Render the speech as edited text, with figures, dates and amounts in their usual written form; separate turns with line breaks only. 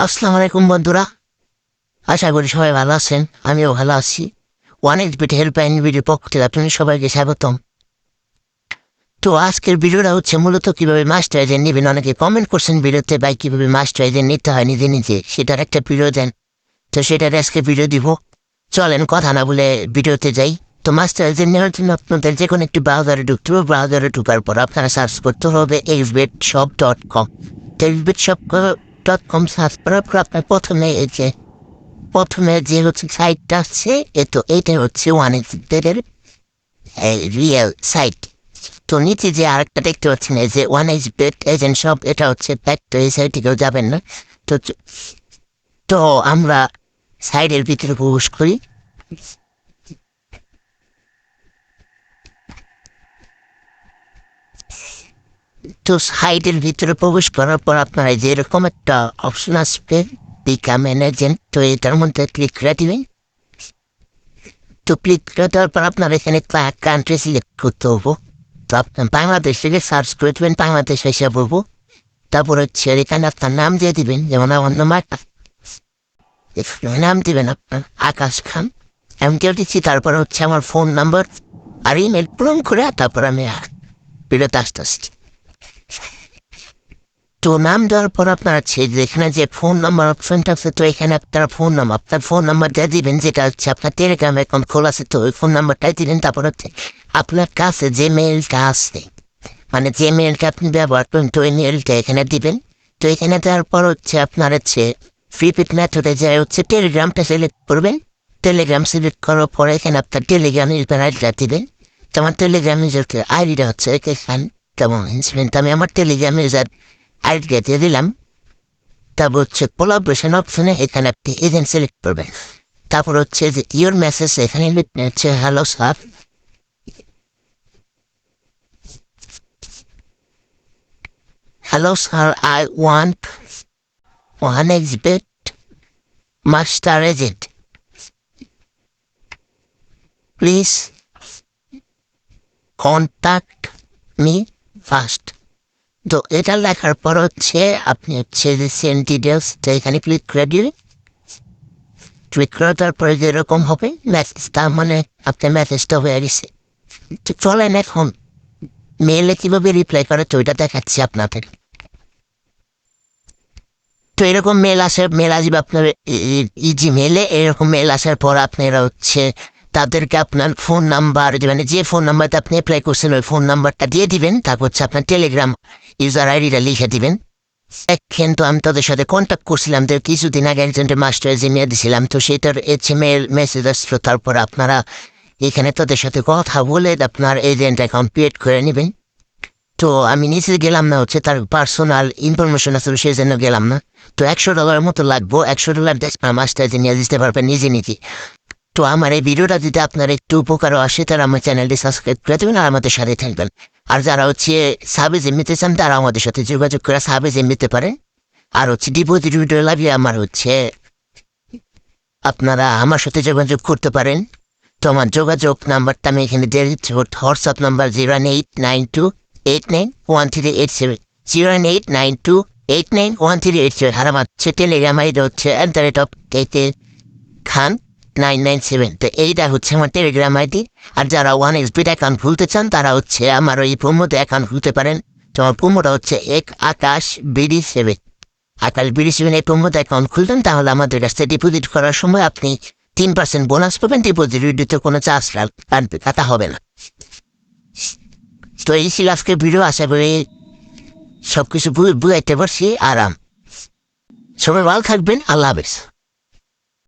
আসসালামু আলাইকুম বন্ধুরা, আশা করি সবাই ভালো আছেন। আমিও ভালো আছি। ওয়ান এইচবিটি হেল্পলাইন ভিডিওর পক্ষ থেকে আপনাদের সবাইকে স্বাগতম। তো আজকের ভিডিওটা হচ্ছে মূলত কীভাবে মাস্টারাইজার নেবেন। অনেকে কমেন্ট করছেন ভিডিওতে, ভাই কীভাবে মাস্টারাইজার নিতে হয় নিজে নিজে, সেটার একটা ভিডিও দেন। তো সেটার আজকে ভিডিও দিব। চলেন কথা না বলে ভিডিওতে যাই। তো মাস্টারাইজার নেওয়ার জন্য আপনাদের যে কোনো একটি ব্রাউজারে ঢুকতে হবে। ব্রাউজারে ঢুকার পর আপনারা সার্চ করতে হবে hbetshop.com। তো hbetshop.com সার্চ করার পর আপনার প্রথমে যে হচ্ছে সাইটটা আসছে, এইটা হচ্ছে ওয়ান এইচবিটের রিয়েল সাইট। তো নিচে যে আরেকটা দেখতে পাচ্ছেন এই যে ওয়ান এইচবিট এজেন্ট শপ, এটা হচ্ছে ব্যাক। তো এই সাইটে কেউ যাবেন না। তো তো আমরা সাইডের ভিতরে প্রবেশ করি। তো সাইটের ভিতরে প্রবেশ করার পর আপনারা যে এরকম একটা অপশন আসবে, বিকাম এন এজেন্ট। তো এটার মধ্যে ক্লিক করে দিবেন। তো ক্লিক করে দেওয়ার পর আপনার এখানে কান্ট্রি সিলেক্ট করতে হবো। তো আপনার বাংলাদেশ থেকে সার্চ করে দেবেন, বাংলাদেশ এসে বলবো। তারপর হচ্ছে এখানে আপনার নাম দিয়ে দিবেন, যেমন আমার নাম দিবেন আপনার আকাশ খান, এমনটিও দিচ্ছি। তারপর হচ্ছে আমার ফোন নাম্বার আর ইমেল পূরণ করে তারপর আমি বিরত আসতে। তো নাম দেওয়ার পর আপনার আছে যেখানে যে ফোন নাম্বার অপশনটা আছে, তো এখানে আপনার ফোন নাম্বার দিয়ে দিবেন, যেটা হচ্ছে আপনার টেলিগ্রাম অ্যাকাউন্ট খোলা আছে। তো ওই ফোন নাম্বারটাই দিবেন। তারপর হচ্ছে আপনার কাছে যে মেইলটা আছে, মানে যে মেইলটা আপনি ব্যবহার করেন, তো ওই মেইলটা এখানে দিবেন। তো এখানে দেওয়ার পর হচ্ছে আপনার হচ্ছে প্রিপেড মেথডে যায় হচ্ছে টেলিগ্রামটা সিলেক্ট করবেন। টেলিগ্রাম সিলেক্ট করার পরে এখানে আপনার টেলিগ্রাম ইউজার আইডিটা দিবেন। তো আমার টেলিগ্রাম ইউজার আইডিটা হচ্ছে এখান কেমন ইনসিডেন্ট, আমি আমার টেলিগ্রাম ইউজার আইডিটা দিয়ে দিলাম। তারপর হচ্ছে কোলাবোরেশন অপশনে এখানে আপনি এজেন্ট সিলেক্ট করবেন। তারপর হচ্ছে যে ইওর মেসেজ, এখানে হচ্ছে hello sir, hello sir, I want one H bit master agent, please contact me first. তো এটা লেখার পর হচ্ছে আপনি হচ্ছে যে সেন্ড ডিটেলস, তো এখানে ক্লিক করে দিবেন। ক্লিক করে তারপরে যেরকম হবে মেসেজ, তার মানে আপনার মেসেজটা হয়ে গেছে। তো চলেন এখন মেইলে কীভাবে রিপ্লাই করে তো ওইটা দেখাচ্ছি আপনাদের। তো এরকম মেল আসবে আপনার জিমেলে। এরকম মেল আসার পর আপনারা হচ্ছে তাদেরকে আপনার ফোন নাম্বার, মানে যে ফোন নাম্বারটা আপনি অ্যাপ্লাই করছেন ওই ফোন নাম্বারটা দিয়ে দিবেন। তারপর হচ্ছে আপনার টেলিগ্রাম ইউজার আইডিটা লিখে দিবেন। কিন্তু আমি তাদের সাথে কন্ট্যাক্ট করছিলাম, তো কিছুদিন আগে একজনের মাস্টার নিয়ে দিয়েছিলাম। তো সেটার হচ্ছে মেসেজ আসলো। তারপর আপনারা এখানে তাদের সাথে কথা বলে আপনার এজেন্ট অ্যাকাউন্ট ক্রিয়েট করে নেবেন। তো আমি নিচে গেলাম না, হচ্ছে তার পার্সোনাল ইনফরমেশন আসলে সেই জন্য গেলাম না। তো $100 মতো লাগবো। $100 দিয়ে মাস্টার নিয়ে দিতে পারবেন নিজে নিজে। তো আমার এই ভিডিওটা যদি আপনার একটু উপকারও আসে, তারা আমার চ্যানেলটি সাবস্ক্রাইব করে দেবেন আর আমাদের সাথে থাকবেন। আর যারা হচ্ছে সার্ভিস নিতে চান তারা আমাদের সাথে যোগাযোগ করে সার্ভিস নিতে পারেন। আর হচ্ছে ডিপোজিট ভিডিও লাগিয়ে আমার হচ্ছে আপনারা আমার সাথে যোগাযোগ করতে পারেন। তো আমার যোগাযোগ নাম্বারটা আমি এখানে দিয়ে দিচ্ছি। WhatsApp number 09892891387, 09892891387। আর আমার হচ্ছে টেলিগ্রাম আইডি হচ্ছে @KT-Khan997। তো এইটা হচ্ছে আমার টেলিগ্রাম আইডি। আর যারা ওয়ান এইচবিট অ্যাকাউন্ট খুলতে চান তারা হচ্ছে আমার ওই প্রোমোতে অ্যাকাউন্ট খুলতে পারেন। তো আমার প্রোমোটা হচ্ছে আকাশ BD7। আকাশ BD7 এই প্রোমোতে অ্যাকাউন্ট খুলবেন, তাহলে আমাদের কাছে ডিপোজিট করার সময় আপনি 3% বোনাস পাবেন। ডিপোজিট দিতে কোনো চার্জ কাটা হবে না। তো এই ছিল আজকে ভিডিও। আশা করি সবকিছু বুঝাইতে পারছি। আরাম, সবাই ভালো থাকবেন। আল্লাহ হাফেজ।